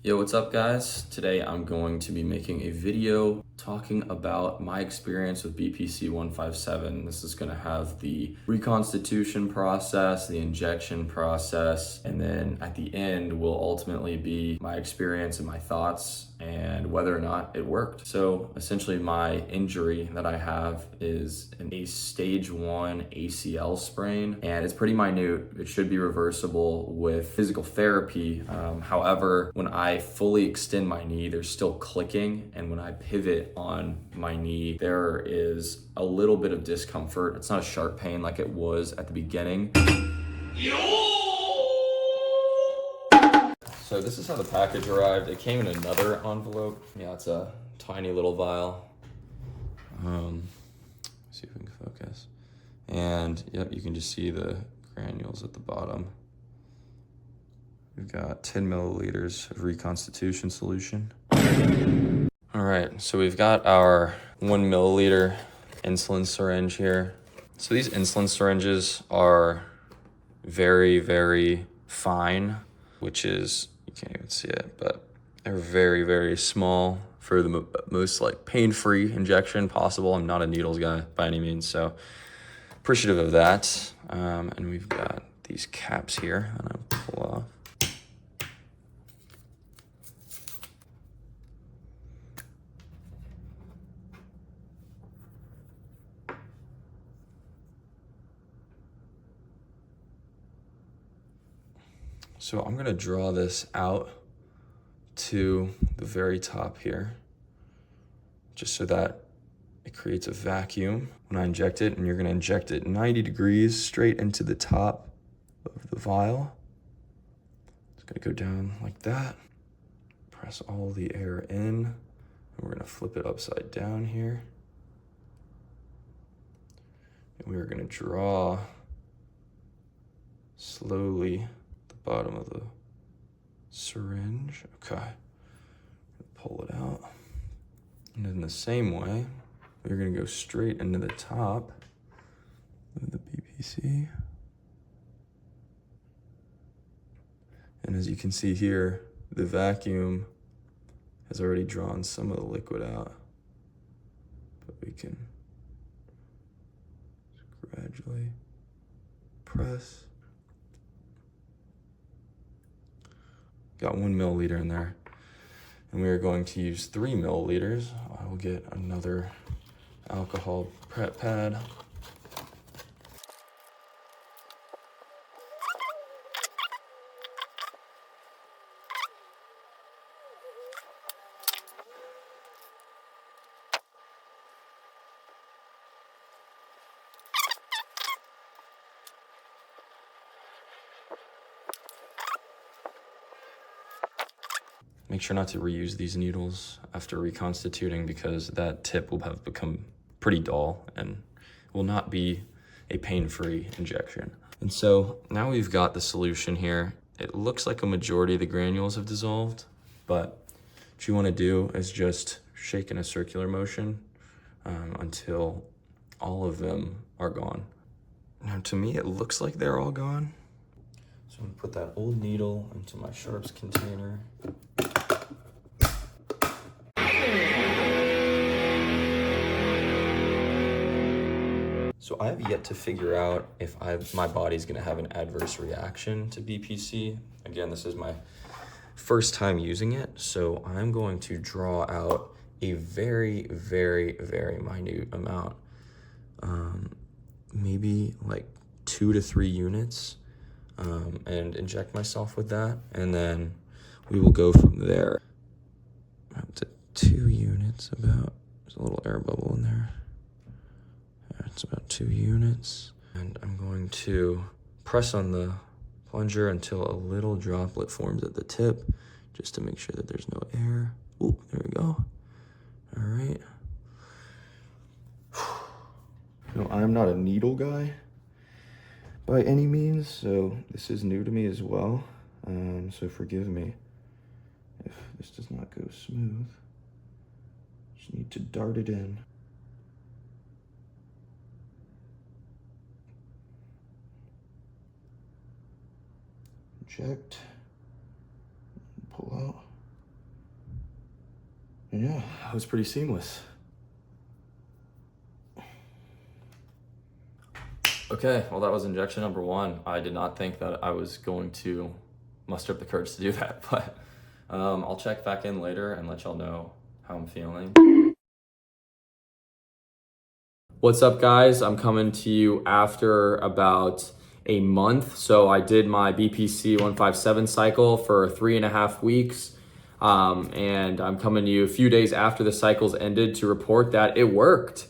Yo, what's up guys? Today I'm going to be making a video talking about my experience with BPC 157. This is going to have the reconstitution process, the injection process, and then at the end will ultimately be my experience and my thoughts and whether or not it worked. So essentially my injury that I have is a stage 1 ACL sprain, and it's pretty minute. It should be reversible with physical therapy. However, when I fully extend my knee, there's still clicking, and when I pivot on my knee, there is a little bit of discomfort. It's not a sharp pain like it was at the beginning. So this is how the package arrived. It came in another envelope. Yeah, it's a tiny little vial. See if we can focus. And yep, you can just see the granules at the bottom. We've got 10 milliliters of reconstitution solution. All right, so we've got our 1 milliliter insulin syringe here. So these insulin syringes are very, very fine, which is, you can't even see it, but they're very, very small for the most like pain-free injection possible. I'm not a needles guy by any means, so appreciative of that. And we've got these caps here that I'll pull off. So I'm gonna draw this out to the very top here, just so that it creates a vacuum when I inject it, and you're gonna inject it 90 degrees straight into the top of the vial. It's gonna go down like that. Press all the air in, and we're gonna flip it upside down here. And we're gonna draw slowly the bottom of the syringe. Okay, pull it out. And in the same way, we're gonna go straight into the top of the BPC. And as you can see here, the vacuum has already drawn some of the liquid out, but we can just gradually press. Got 1 milliliter in there, and we are going to use 3 milliliters. I will get another alcohol prep pad. Make sure not to reuse these needles after reconstituting, because that tip will have become pretty dull and will not be a pain-free injection. And so now we've got the solution here. It looks like a majority of the granules have dissolved, but what you want to do is just shake in a circular motion until all of them are gone. Now to me, it looks like they're all gone. So I'm gonna put that old needle into my sharps container. So I have yet to figure out if my body's gonna have an adverse reaction to BPC. Again, this is my first time using it, so I'm going to draw out a very, very, very minute amount. Maybe like 2 to 3 units, and inject myself with that, and then we will go from there. Up to 2 units about. There's a little air bubble in there. It's about 2 units. And I'm going to press on the plunger until a little droplet forms at the tip, just to make sure that there's no air. Oh, there we go. All right. No, I'm not a needle guy by any means, so this is new to me as well. So forgive me if this does not go smooth. Just need to dart it in. Inject, pull out. Yeah, that was pretty seamless. Okay, well, that was injection number 1. I did not think that I was going to muster up the courage to do that, but I'll check back in later and let y'all know how I'm feeling. What's up, guys? I'm coming to you after about a month. So I did my BPC 157 cycle for 3.5 weeks. And I'm coming to you a few days after the cycles ended to report that it worked.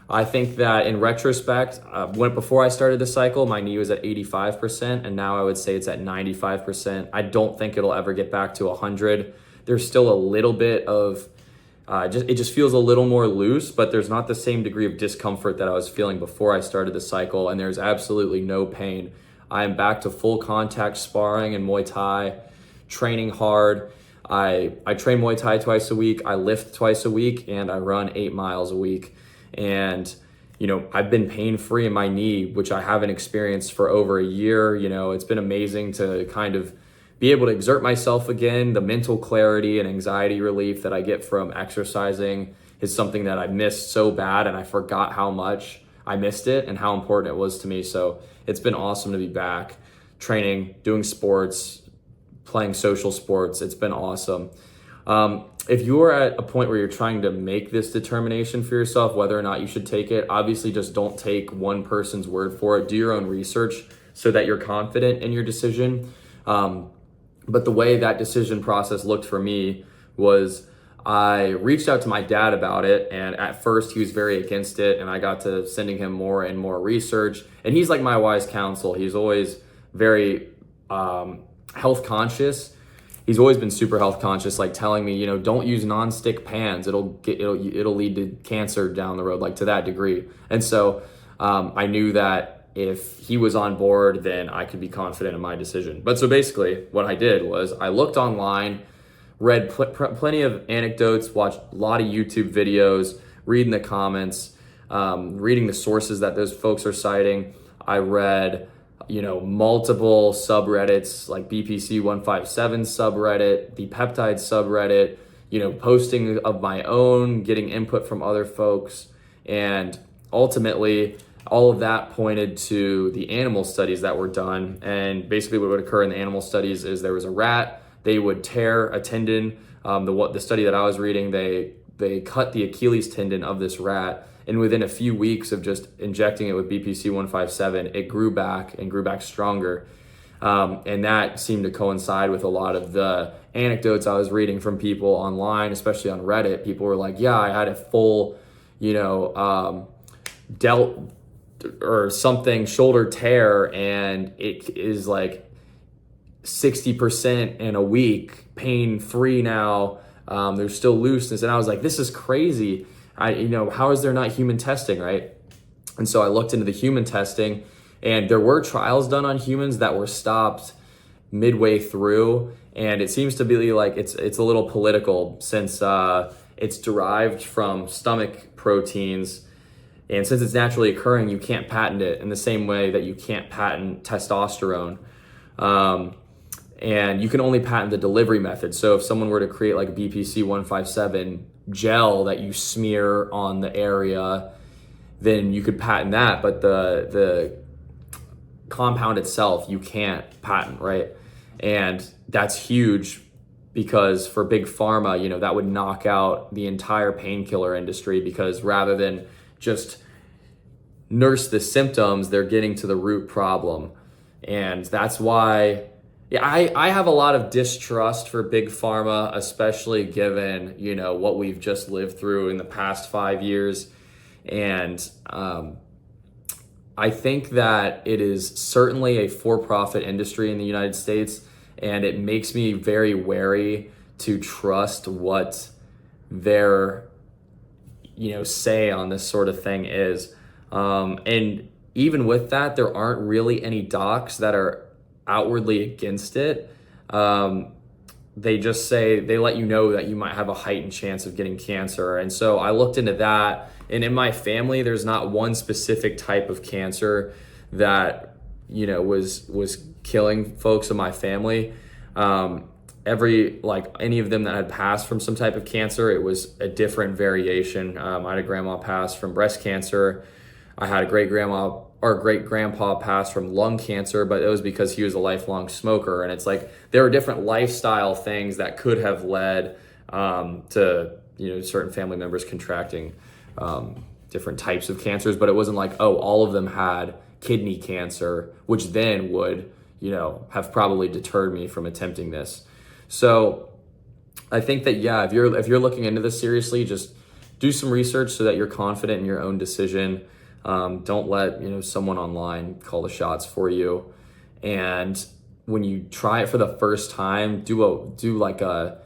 I think that in retrospect, before I started the cycle, my knee was at 85%, and now I would say it's at 95%. I don't think it'll ever get back to 100. There's still a little bit of, it just feels a little more loose, but there's not the same degree of discomfort that I was feeling before I started the cycle, and there's absolutely no pain. I am back to full contact sparring and Muay Thai, training hard. I train Muay Thai twice a week, I lift twice a week, and I run 8 miles a week. And, I've been pain-free in my knee, which I haven't experienced for over a year. It's been amazing to kind of be able to exert myself again. The mental clarity and anxiety relief that I get from exercising is something that I missed so bad, and I forgot how much I missed it and how important it was to me. So it's been awesome to be back training, doing sports, playing social sports. It's been awesome. If you're at a point where you're trying to make this determination for yourself, whether or not you should take it, obviously just don't take one person's word for it. Do your own research so that you're confident in your decision. But the way that decision process looked for me was I reached out to my dad about it, and at first he was very against it, and I got to sending him more and more research. And he's like my wise counsel. He's always very health conscious. He's always been super health conscious, like telling me, don't use non-stick pans. It'll lead to cancer down the road, like to that degree. And so I knew that if he was on board, then I could be confident in my decision. But so basically what I did was I looked online, read plenty of anecdotes, watched a lot of YouTube videos, reading the comments, reading the sources that those folks are citing. I read multiple subreddits like BPC 157 subreddit, the peptide subreddit, posting of my own, getting input from other folks. And ultimately, all of that pointed to the animal studies that were done. And basically what would occur in the animal studies is there was a rat, they would tear a tendon. The study that I was reading, they cut the Achilles tendon of this rat. And within a few weeks of just injecting it with BPC 157, it grew back and grew back stronger. And that seemed to coincide with a lot of the anecdotes I was reading from people online, especially on Reddit. People were like, yeah, I had a full, delt or something shoulder tear, and it is like 60% in a week, pain-free now. There's still looseness. And I was like, this is crazy. How is there not human testing, right? And so I looked into the human testing, and there were trials done on humans that were stopped midway through. And it seems to be like it's a little political since it's derived from stomach proteins. And since it's naturally occurring, you can't patent it in the same way that you can't patent testosterone. And you can only patent the delivery method. So if someone were to create like BPC 157 gel that you smear on the area, then you could patent that. But the compound itself, you can't patent, right? And that's huge because for big pharma, that would knock out the entire painkiller industry, because rather than just nurse the symptoms, they're getting to the root problem. And that's why I have a lot of distrust for big pharma, especially given, what we've just lived through in the past 5 years. And I think that it is certainly a for-profit industry in the United States, and it makes me very wary to trust what their, say on this sort of thing is. And even with that, there aren't really any docs that are outwardly against it. They just say, they let you know that you might have a heightened chance of getting cancer. And so I looked into that, and in my family, there's not one specific type of cancer that, was killing folks in my family. any of them that had passed from some type of cancer, it was a different variation. I had a grandma pass from breast cancer. I had a great grandpa pass from lung cancer, but it was because he was a lifelong smoker. And it's like there were different lifestyle things that could have led to certain family members contracting different types of cancers, but it wasn't like, oh, all of them had kidney cancer, which then would have probably deterred me from attempting this. So I think that, yeah, if you're looking into this seriously, just do some research so that you're confident in your own decision. Don't let someone online call the shots for you. And when you try it for the first time, do like a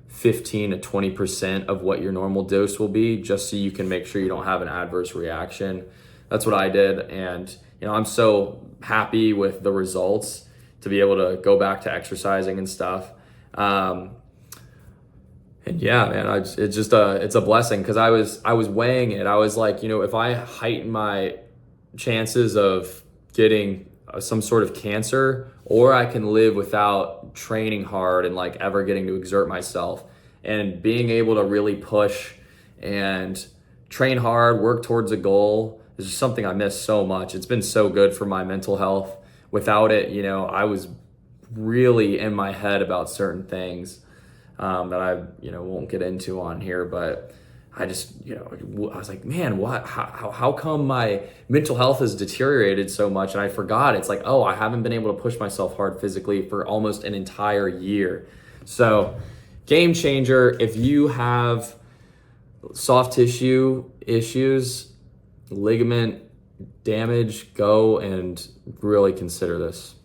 15 to 20% of what your normal dose will be, just so you can make sure you don't have an adverse reaction. That's what I did, and I'm so happy with the results to be able to go back to exercising and stuff. And yeah, man, it's a blessing, because I was weighing it. I was like, if I heighten my chances of getting some sort of cancer, or I can live without training hard and like ever getting to exert myself, and being able to really push and train hard, work towards a goal is just something I miss so much. It's been so good for my mental health. Without it, I was really in my head about certain things that I won't get into on here, but I just I was like, man, what? How come my mental health has deteriorated so much? And I forgot. It's like, oh, I haven't been able to push myself hard physically for almost an entire year. So, game changer. If you have soft tissue issues, ligament damage, go and really consider this.